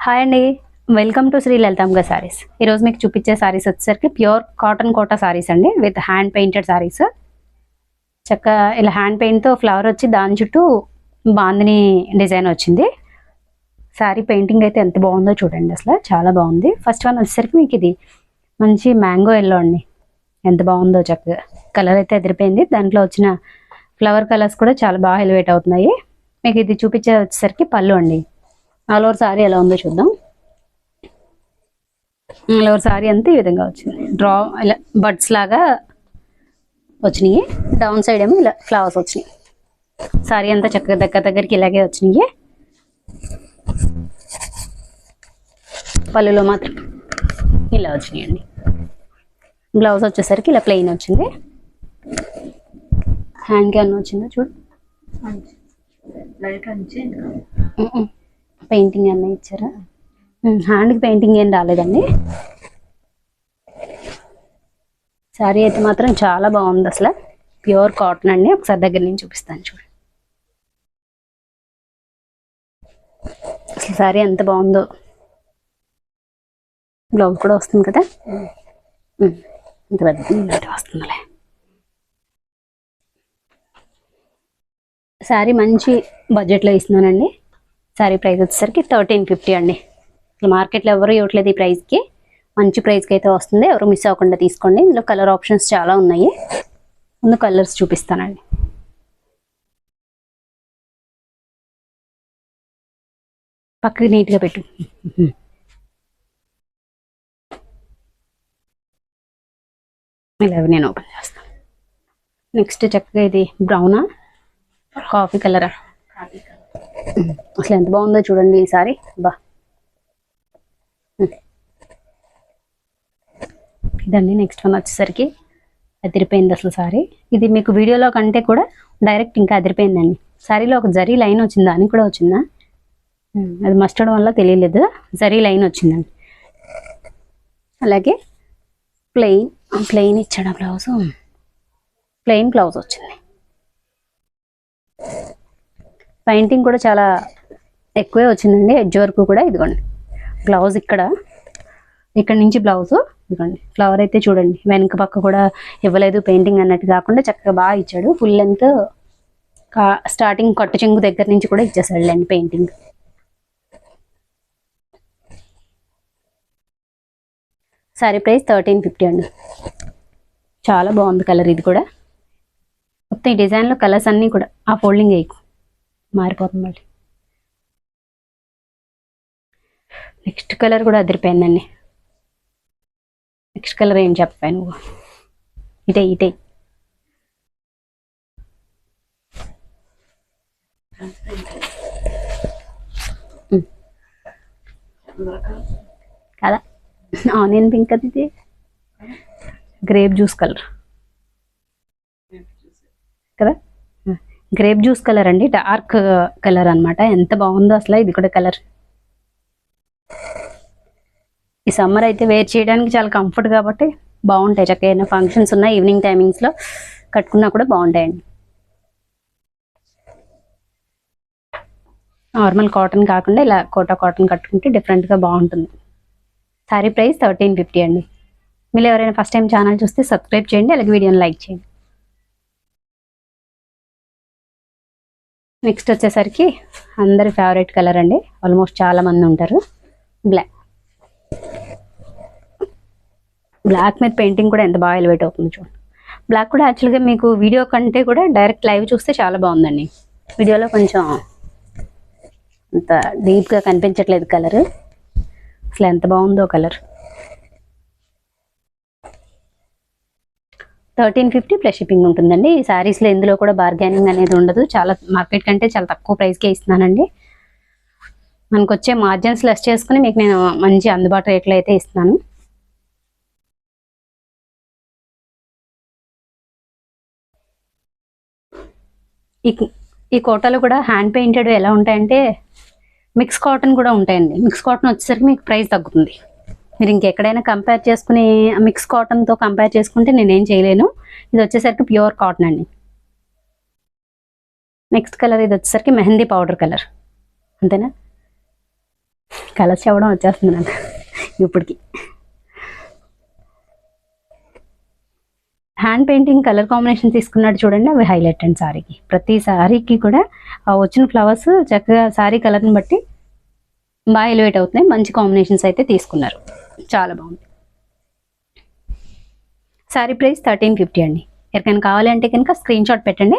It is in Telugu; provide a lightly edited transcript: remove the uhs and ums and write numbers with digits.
హాయ్ అండి, వెల్కమ్ టు శ్రీ లలితాంబ సారీస్. ఈరోజు మీకు చూపించే సారీస్ వచ్చేసరికి ప్యూర్ కాటన్ కోటా సారీస్ అండి, విత్ హ్యాండ్ పెయింటెడ్ సారీస్. చక్కగా ఇలా హ్యాండ్ పెయింట్తో ఫ్లవర్ వచ్చి దాని చుట్టూ బాందిని డిజైన్ వచ్చింది. సారీ పెయింటింగ్ అయితే ఎంత బాగుందో చూడండి, అసలు చాలా బాగుంది. ఫస్ట్ వన్ వచ్చేసరికి మీకు ఇది మంచి మ్యాంగో ఎల్లో అండి, ఎంత బాగుందో. చక్కగా కలర్ అయితే ఎదిరిపోయింది. దాంట్లో వచ్చిన ఫ్లవర్ కలర్స్ కూడా చాలా బాగా ఎలివేట్ అవుతున్నాయి. మీకు ఇది చూపించే వచ్చేసరికి పళ్ళు అండి. ఆల్ ఓవర్ సారీ ఎలా ఉందో చూద్దాం. ఆల్ ఓవర్ సారీ అంతా ఈ విధంగా వచ్చింది. డ్రా ఇలా బడ్స్ లాగా వచ్చినాయి. డౌన్ సైడ్ ఏమో ఇలా ఫ్లవర్స్ వచ్చినాయి. సారీ అంతా చక్కగా దగ్గరికి ఇలాగే వచ్చినాయి. పళ్ళులో మాత్రం ఇలా వచ్చినాయండి. బ్లౌజ్ వచ్చేసరికి ఇలా ప్లెయిన్ వచ్చింది. హ్యాండ్కి అన్న వచ్చిందో చూడు, పెయింటింగ్ అన్న ఇచ్చారా? హ్యాండ్కి పెయింటింగ్ ఏం రాలేదండి. శారీ అయితే మాత్రం చాలా బాగుంది, అసలు ప్యూర్ కాటన్ అండి. ఒకసారి దగ్గర నుంచి చూపిస్తాను చూడండి. అసలు శారీ ఎంత బాగుందో. బ్లౌజ్ కూడా వస్తుంది కదా, ఇంత పెద్ద వస్తుందిలే. శారీ మంచి బడ్జెట్లో ఇస్తున్నానండి. శారీ ప్రైస్ వచ్చేసరికి 1350 అండి. మార్కెట్లో ఎవరు ఇవ్వట్లేదు ఈ ప్రైస్కి. మంచి ప్రైస్కి అయితే వస్తుంది, ఎవరు మిస్ అవ్వకుండా తీసుకోండి. ఇందులో కలర్ ఆప్షన్స్ చాలా ఉన్నాయి. ముందు కలర్స్ చూపిస్తానండి. పక్కకి నీట్గా పెట్టు. ఇలా నేను ఓపెన్ చేస్తాను. నెక్స్ట్ చక్కగా ఇది బ్రౌనా, కాఫీ కలరా, అసలు ఎంత బాగుందో చూడండి ఈ సారీ. బా ఇదండి. నెక్స్ట్ వన్ వచ్చేసరికి అదిరిపోయింది అసలు సారీ. ఇది మీకు వీడియోలో కంటే కూడా డైరెక్ట్ ఇంకా అదిరిపోయిందండి. సారీలో ఒక జరీ లైన్ వచ్చిందా అని కూడా వచ్చిందా, అది మస్టర్డ్ వల్ల తెలియలేదు. జరీ లైన్ వచ్చిందండి. అలాగే ప్లెయిన్ ఇచ్చాడు బ్లౌజ్. ప్లెయిన్ బ్లౌజ్ వచ్చింది. పెయింటింగ్ కూడా చాలా ఎక్కువే వచ్చిందండి, ఎడ్జ్ వరకు కూడా. ఇదిగోండి బ్లౌజ్ ఇక్కడ నుంచి బ్లౌజ్ ఇదిగోండి. ఫ్లవర్ అయితే చూడండి, వెనక పక్క కూడా ఇవ్వలేదు పెయింటింగ్ అన్నట్టు కాకుండా చక్కగా బాగా ఇచ్చాడు. ఫుల్ లెంత్ స్టార్టింగ్ కట్టు చెంగు దగ్గర నుంచి కూడా ఇచ్చేసాడు అండి పెయింటింగ్. సారీ ప్రైస్ 1350 అండి. చాలా బాగుంది కలర్. ఇది కూడా మొత్తం ఈ డిజైన్లో కలర్స్ అన్నీ కూడా ఆ ఫోల్డింగ్ వేయకు, మారిపోతుంది మళ్ళీ. నెక్స్ట్ కలర్ కూడా అదిరిపోయిందండి. నెక్స్ట్ కలర్ ఏం చెప్పాను నువ్వు? ఇటే కదా, ఆనియన్ పింక్ అది. ఇది గ్రేప్ జ్యూస్ కలర్ కదా, గ్రేప్ జ్యూస్ కలర్ అండి. డార్క్ కలర్ అనమాట. ఎంత బాగుందో అసలు ఇది కూడా కలర్. ఈ సమ్మర్ అయితే వేర్ చేయడానికి చాలా కంఫర్ట్ కాబట్టి బాగుంటాయి. చక్కగా ఏమైనా ఫంక్షన్స్ ఉన్న ఈవినింగ్ టైమింగ్స్లో కట్టుకున్నా కూడా బాగుంటాయండి. నార్మల్ కాటన్ కాకుండా ఇలా కోటా కాటన్ కట్టుకుంటే డిఫరెంట్గా బాగుంటుంది. సారీ ప్రైస్ 1350 అండి. మీరు ఎవరైనా ఫస్ట్ టైం ఛానల్ చూస్తే సబ్స్క్రైబ్ చేయండి, అలాగే వీడియోని లైక్ చేయండి. నెక్స్ట్ వచ్చేసరికి అందరి ఫేవరెట్ కలర్ అండి, ఆల్మోస్ట్ చాలా మంది ఉంటారు. బ్లాక్ మీద పెయింటింగ్ కూడా ఎంత బాగా ఎలివేట్ అవుతుంది చూడండి. బ్లాక్ కూడా యాక్చువల్గా మీకు వీడియో కంటే కూడా డైరెక్ట్ లైవ్ చూస్తే చాలా బాగుందండి. వీడియోలో కొంచెం అంత డీప్గా కనిపించట్లేదు కలర్. అసలు ఎంత బాగుందో కలర్. 1350 ప్లస్ షిప్పింగ్ ఉంటుందండి. ఈ శారీస్లో ఇందులో కూడా బార్గెనింగ్ అనేది ఉండదు. చాలా మార్కెట్ కంటే చాలా తక్కువ ప్రైస్కే ఇస్తున్నానండి. మనకు వచ్చే మార్జిన్స్ లెస్ చేసుకుని మీకు నేను మంచి అందుబాటు రేట్లో అయితే ఇస్తున్నాను. ఈ కోటాలు కూడా హ్యాండ్ పెయింటెడ్ ఎలా ఉంటాయంటే మిక్స్ కాటన్ కూడా ఉంటాయండి. మిక్స్ కాటన్ వచ్చేసరికి మీకు ప్రైస్ తగ్గుతుంది. మీరు ఇంకెక్కడైనా కంపేర్ చేసుకుని మిక్స్ కాటన్తో కంపేర్ చేసుకుంటే నేనేం చేయలేను. ఇది వచ్చేసరికి ప్యూర్ కాటన్ అండి. నెక్స్ట్ కలర్ ఇది వచ్చేసరికి మెహందీ పౌడర్ కలర్, అంతేనా? కలర్స్ చెప్పడం వచ్చేస్తుంది నాకు ఇప్పటికి. హ్యాండ్ పెయింటింగ్ కలర్ కాంబినేషన్ తీసుకున్నాడు చూడండి, అవి హైలైట్ అండి సారీకి. ప్రతి సారీకి కూడా ఆ వచ్చిన ఫ్లవర్స్ చక్కగా సారీ కలర్ని బట్టి బాగా ఎలివేట్ అవుతున్నాయి. మంచి కాంబినేషన్స్ అయితే తీసుకున్నారు, చాలా బాగుంది. సారీ ప్రైస్ 1350 అండి. ఎవరికైనా కావాలి అంటే కనుక స్క్రీన్ షాట్ పెట్టండి.